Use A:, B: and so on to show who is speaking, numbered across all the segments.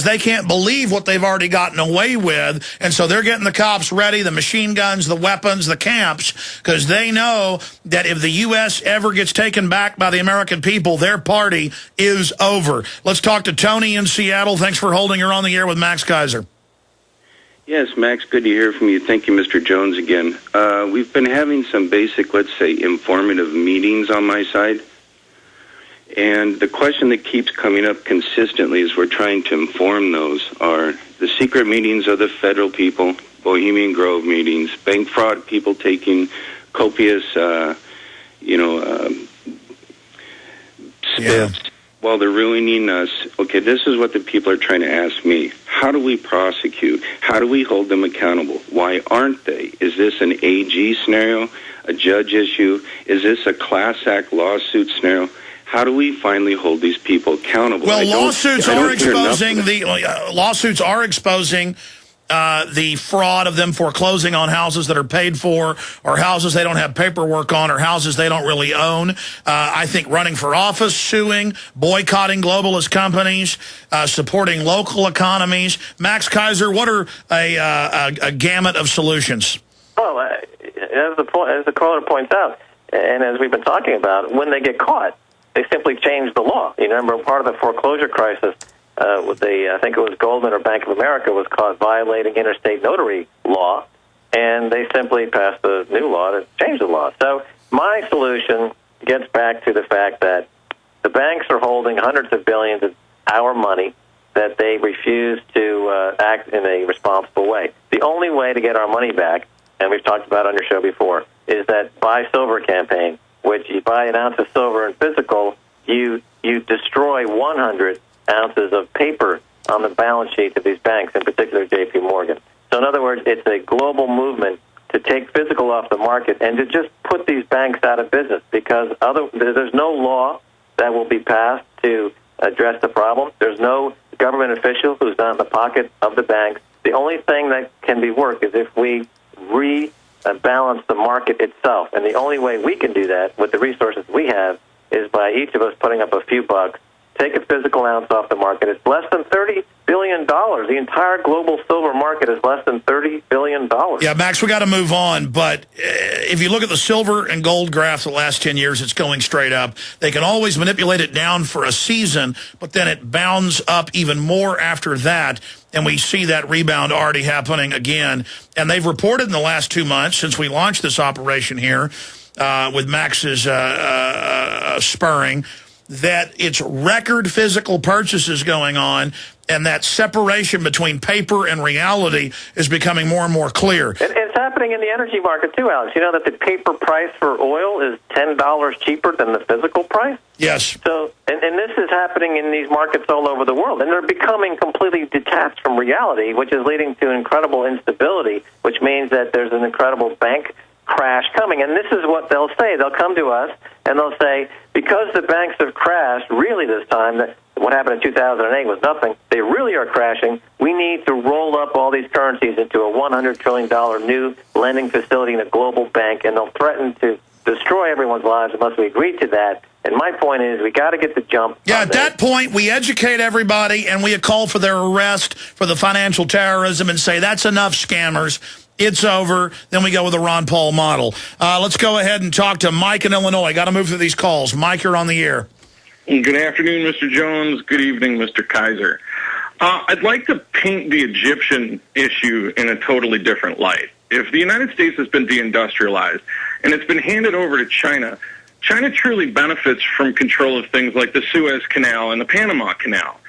A: they can't believe what they've already gotten away with, and so they're getting the cops ready, the machine guns, the weapons, the camps, because they know that if the U.S. ever gets taken back by the American people, their party is over. Let's talk to Tony in Seattle. Thanks for holding her on the air with Max Kaiser.
B: Yes, Max, good to hear from you. Thank you, Mr. Jones, again. We've been having some basic, let's say, informative meetings on my side. And the question that keeps coming up consistently as we're trying to inform those are the secret meetings of the federal people, Bohemian Grove meetings, bank fraud people taking copious, spiffs while they're ruining us. Okay, this is what the people are trying to ask me. How do we prosecute? How do we hold them accountable? Why aren't they? Is this an AG scenario, a judge issue? Is this a class act lawsuit scenario? How do we finally hold these people accountable?
A: Well, lawsuits are exposing the fraud of them foreclosing on houses that are paid for, or houses they don't have paperwork on, or houses they don't really own. I think running for office, suing, boycotting globalist companies, supporting local economies. Max Kaiser, what are a gamut of solutions?
C: Well, as the caller points out, and as we've been talking about, when they get caught, they simply change the law. You remember part of the foreclosure crisis I think it was Goldman or Bank of America was caught violating interstate notary law, and they simply passed a new law to change the law. So my solution gets back to the fact that the banks are holding hundreds of billions of our money that they refuse to act in a responsible way. The only way to get our money back, and we've talked about on your show before, is that Buy Silver campaign, which you buy an ounce of silver in physical, you destroy 100 ounces of paper on the balance sheets of these banks, in particular J.P. Morgan. So in other words, it's a global movement to take physical off the market and to just put these banks out of business, because there's no law that will be passed to address the problem. There's no government official who's not in the pocket of the banks. The only thing that can be worked is if we rebalance the market itself. And the only way we can do that with the resources we have is by each of us putting up a few bucks, take a physical ounce off the market. It's less than $30 billion. The entire global silver market is less than $30 billion.
A: Yeah, Max, we got to move on. But if you look at the silver and gold graph the last 10 years, it's going straight up. They can always manipulate it down for a season, but then it bounds up even more after that. And we see that rebound already happening again. And they've reported in the last 2 months, since we launched this operation here with Max's spurring, that it's record physical purchases going on, and that separation between paper and reality is becoming more and more clear.
C: It's happening in the energy market too, Alex. You know that the paper price for oil is $10 cheaper than the physical price?
A: Yes.
C: So, and this is happening in these markets all over the world, and they're becoming completely detached from reality, which is leading to incredible instability, which means that there's an incredible bank crash coming. And this is what they'll say. They'll come to us and they'll say, because the banks have crashed really this time, that what happened in 2008 was nothing, they really are crashing, we need to roll up all these currencies into a $100 trillion new lending facility in a global bank, and they'll threaten to destroy everyone's lives unless we agree to that. And my point is, we got to get the jump.
A: Yeah, at that point, we educate everybody and we call for their arrest for the financial terrorism and say, that's enough, scammers. It's over. Then we go with the Ron Paul model. Let's go ahead and talk to Mike in Illinois. Got to move through these calls. Mike, you're on the air.
D: Good afternoon, Mr. Jones. Good evening, Mr. Kaiser. I'd like to paint the Egyptian issue in a totally different light. If the United States has been deindustrialized and it's been handed over to China, China truly benefits from control of things like the Suez Canal and the Panama Canal.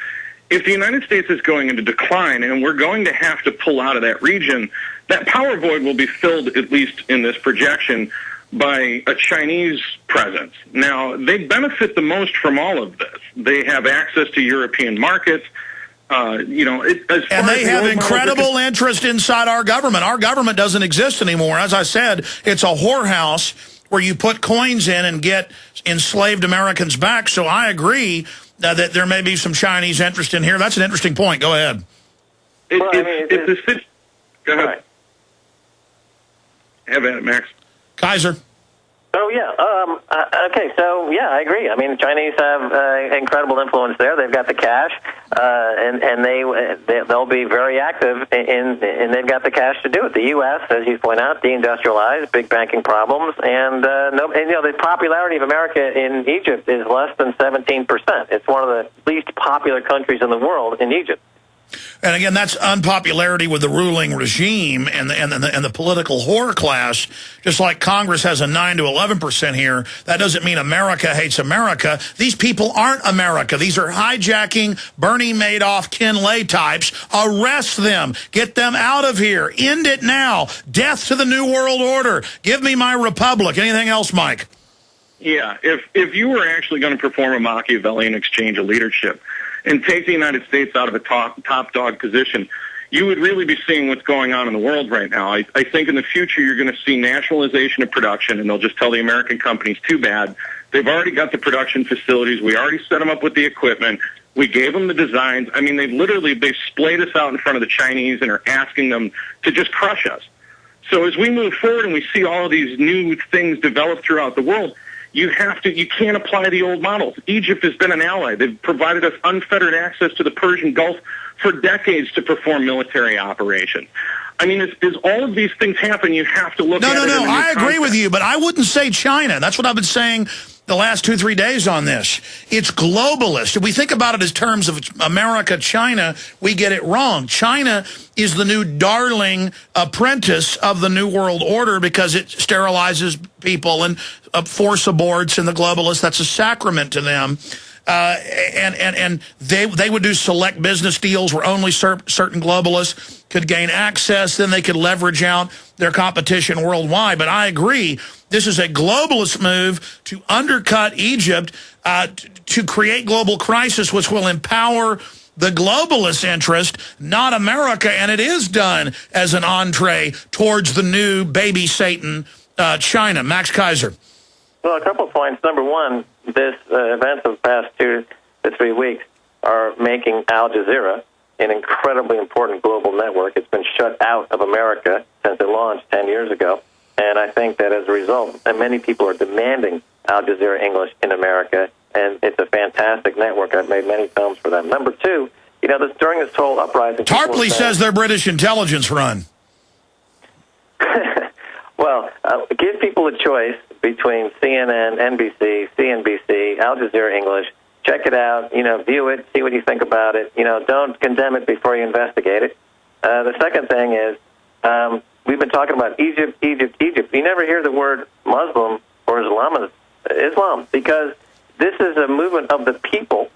D: If the United States is going into decline and we're going to have to pull out of that region, that power void will be filled, at least in this projection, by a Chinese presence. Now, they benefit the most from all of this. They have access to European markets. And
A: they have incredible interest inside our government. Our government doesn't exist anymore. As I said, it's a whorehouse where you put coins in and get enslaved Americans back. So I agree that there may be some Chinese interest in here. That's an interesting point. Go ahead.
D: Go ahead.
C: Right.
D: Have at it, Max.
A: Kaiser.
C: Oh, yeah. Okay, so, yeah, I agree. I mean, the Chinese have incredible influence there. They've got the cash, and they'll be very active, and they've got the cash to do it. The U.S., as you point out, deindustrialized, big banking problems, and the popularity of America in Egypt is less than 17%. It's one of the least popular countries in the world in Egypt.
A: And again, that's unpopularity with the ruling regime and the political whore class. Just like Congress has a 9 to 11% here, that doesn't mean America hates America. These people aren't America. These are hijacking Bernie Madoff, Ken Lay types. Arrest them. Get them out of here. End it now. Death to the New World Order. Give me my republic. Anything else, Mike?
D: Yeah, if you were actually going to perform a Machiavellian exchange of leadership and take the United States out of a top dog position, you would really be seeing what's going on in the world right now. I think in the future you're going to see nationalization of production, and they'll just tell the American companies, too bad. They've already got the production facilities. We already set them up with the equipment. We gave them the designs. I mean, they've splayed us out in front of the Chinese and are asking them to just crush us. So as we move forward and we see all of these new things develop throughout the world, you can't apply the old models. Egypt has been an ally. They've provided us unfettered access to the Persian Gulf for decades to perform military operations. I mean, as all of these things happen, you have to look at it.
A: No, I agree with you, but I wouldn't say China. That's what I've been saying the last 2-3 days on this. It's globalist. If we think about it as terms of America, China, we get it wrong. China is the new darling apprentice of the New World Order because it sterilizes people and force aborts, and the globalists, that's a sacrament to them. And they would do select business deals where only certain globalists could gain access. Then they could leverage out their competition worldwide. But I agree, this is a globalist move to undercut Egypt, to create global crisis, which will empower the globalist interest, not America. And it is done as an entree towards the new baby Satan, China. Max Kaiser.
C: Well, a couple of points. Number one, this events of the past 2 to 3 weeks are making Al Jazeera an incredibly important global network. It's been shut out of America since it launched 10 years ago. And I think that as a result, and many people are demanding Al Jazeera English in America, and it's a fantastic network. I've made many films for them. Number two, during this whole uprising...
A: Tarpley says they're British intelligence run.
C: Well, give people a choice between CNN, NBC, CNBC, Al Jazeera English. Check it out, view it, see what you think about it. Don't condemn it before you investigate it. The second thing is, we've been talking about Egypt. You never hear the word Muslim or Islam, because this is a movement of the people.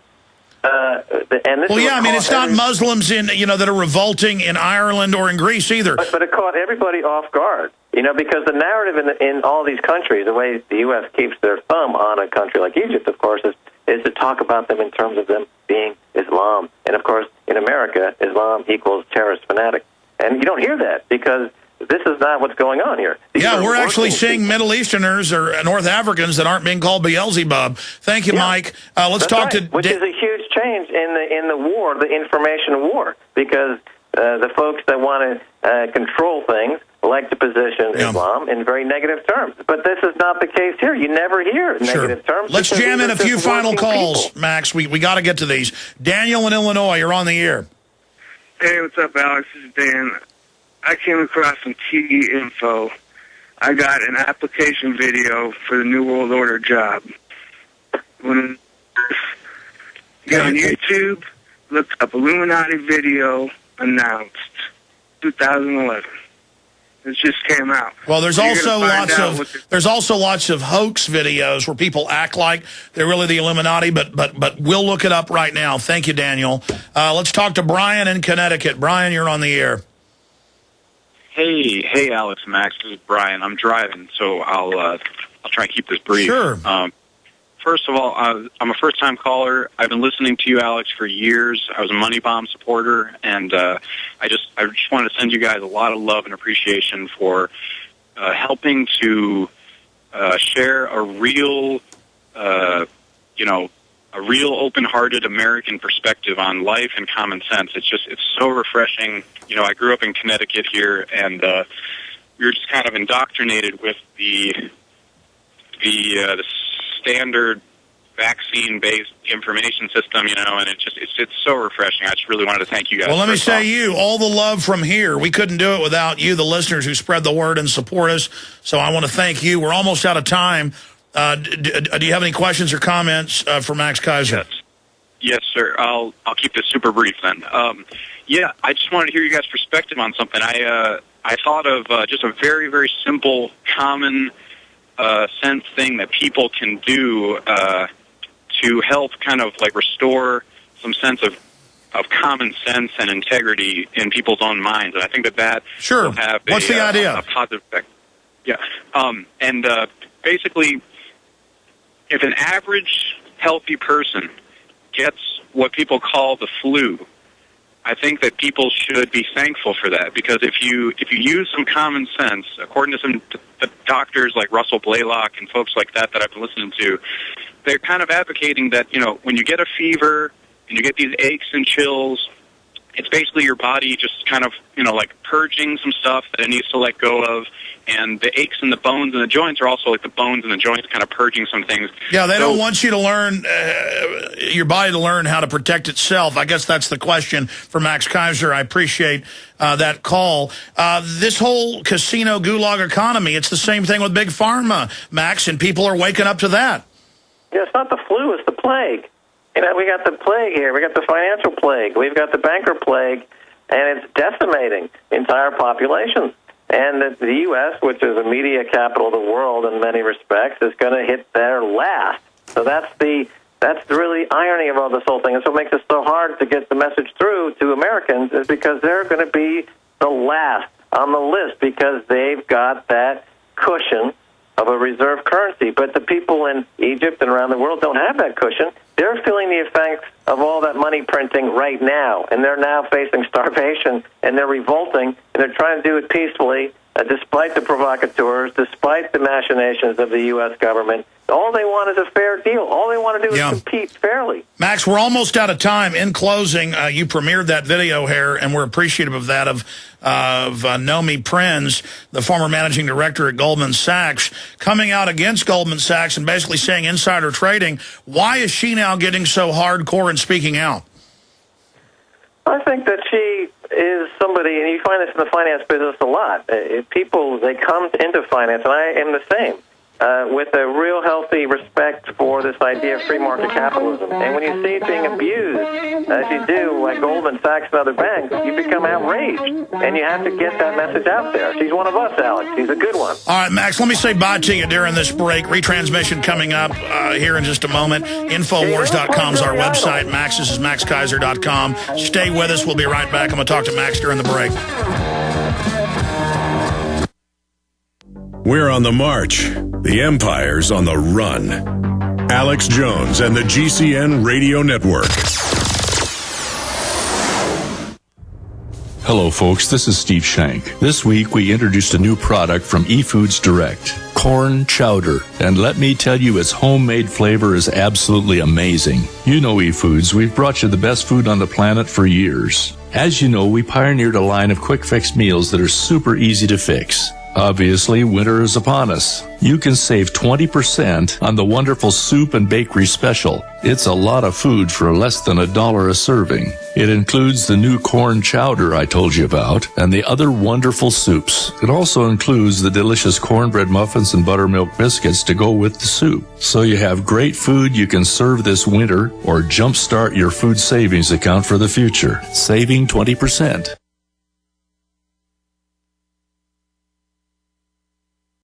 A: It's not Muslims that are revolting in Ireland or in Greece either.
C: But it caught everybody off guard, because the narrative in all these countries, the way the U.S. keeps their thumb on a country like Egypt, of course, is to talk about them in terms of them being Islam. And, of course, in America, Islam equals terrorist fanatic. And you don't hear that because this is not what's going on here.
A: We're actually seeing Middle Easterners or North Africans that aren't being called Beelzebub. Thank you, Mike. Let's talk to...
C: Which is a huge change in the war, the information war, because the folks that want to control things like to position Islam in very negative terms. But this is not the case here. You never hear negative terms.
A: Let's jam in a few final calls, people. Max. We got to get to these. Daniel in Illinois, you're on the air.
E: Hey, what's up, Alex? This is Dan. I came across some TV info. I got an application video for the New World Order job. When you go on YouTube, look up Illuminati video announced, 2011. It just came out.
A: Well, there's also lots of hoax videos where people act like they're really the Illuminati, but we'll look it up right now. Thank you, Daniel. Let's talk to Brian in Connecticut. Brian, you're on the air.
F: Hey, Alex, Max. This is Brian. I'm driving, so I'll try and keep this brief.
A: Sure.
F: First of all, I'm a first-time caller. I've been listening to you, Alex, for years. I was a Money Bomb supporter, and I just wanted to send you guys a lot of love and appreciation for helping to share a real, a real open-hearted American perspective on life and common sense. It's so refreshing. I grew up in Connecticut here, and we were just kind of indoctrinated with the the standard vaccine-based information system, and it's so refreshing. I just really wanted to thank you guys.
A: Well, let me say all the love from here. We couldn't do it without you, the listeners who spread the word and support us. So I want to thank you. We're almost out of time. Do you have any questions or comments for Max Keiser?
F: Yes, sir. I'll keep this super brief then. I just wanted to hear you guys' perspective on something. I thought of just a very, very simple, common sense thing that people can do to help kind of like restore some sense of common sense and integrity in people's own minds. And I think that
A: sure.
F: will have
A: What's the idea?
F: A positive effect. Yeah. Basically, if an average healthy person gets what people call the flu, I think that people should be thankful for that, because if you use some common sense, according to some doctors like Russell Blaylock and folks like that I've been listening to, they're kind of advocating that, when you get a fever and you get these aches and chills, it's basically your body just kind of, like purging some stuff that it needs to let go of. And the aches and the bones and the joints are also like the bones and the joints kind of purging some things.
A: Yeah, they don't want you to learn, your body to learn how to protect itself. I guess that's the question for Max Keiser. I appreciate that call. This whole casino gulag economy, it's the same thing with Big Pharma, Max, and people are waking up to that.
C: Yeah, it's not the flu, it's the plague. We got the plague here. We got the financial plague. We've got the banker plague, and it's decimating entire populations. And the U.S., which is a media capital of the world in many respects, is going to hit there last. So that's the really irony of all this whole thing. And so it makes it so hard to get the message through to Americans, is because they're going to be the last on the list because they've got that cushion of a reserve currency. But the people in Egypt and around the world don't have that cushion. They're feeling the effects of all that money printing right now, and they're now facing starvation, and they're revolting, and they're trying to do it peacefully, despite the provocateurs, despite the machinations of the U.S. government. All they want is a fair deal. All they want to do is compete fairly.
A: Max, we're almost out of time. In closing, you premiered that video here, and we're appreciative of that, of Nomi Prinz, the former managing director at Goldman Sachs, coming out against Goldman Sachs and basically saying insider trading. Why is she now getting so hardcore and speaking out?
C: I think that she is somebody, and you find this in the finance business a lot. People, they come into finance, and I am the same, with a real healthy respect for this idea of free market capitalism. And when you see it being abused, as you do at Goldman Sachs and other banks, you become outraged. And you have to get that message out there. She's one of us, Alex. She's a good one.
A: All right, Max, let me say bye to you during this break. Retransmission coming up here in just a moment. Infowars.com is our website. Max's is maxkeiser.com. Stay with us. We'll be right back. I'm going to talk to Max during the break.
G: We're on the march. The Empire's on the run. Alex Jones and the GCN Radio Network.
H: Hello, folks. This is Steve Shank. This week, we introduced a new product from eFoods Direct, corn chowder. And let me tell you, its homemade flavor is absolutely amazing. You know eFoods. We've brought you the best food on the planet for years. As you know, we pioneered a line of quick fix meals that are super easy to fix. Obviously, winter is upon us. You can save 20% on the wonderful soup and bakery special. It's a lot of food for less than $1 a serving. It includes the new corn chowder I told you about and the other wonderful soups. It also includes the delicious cornbread muffins and buttermilk biscuits to go with the soup. So you have great food you can serve this winter or jumpstart your food savings account for the future, saving 20%.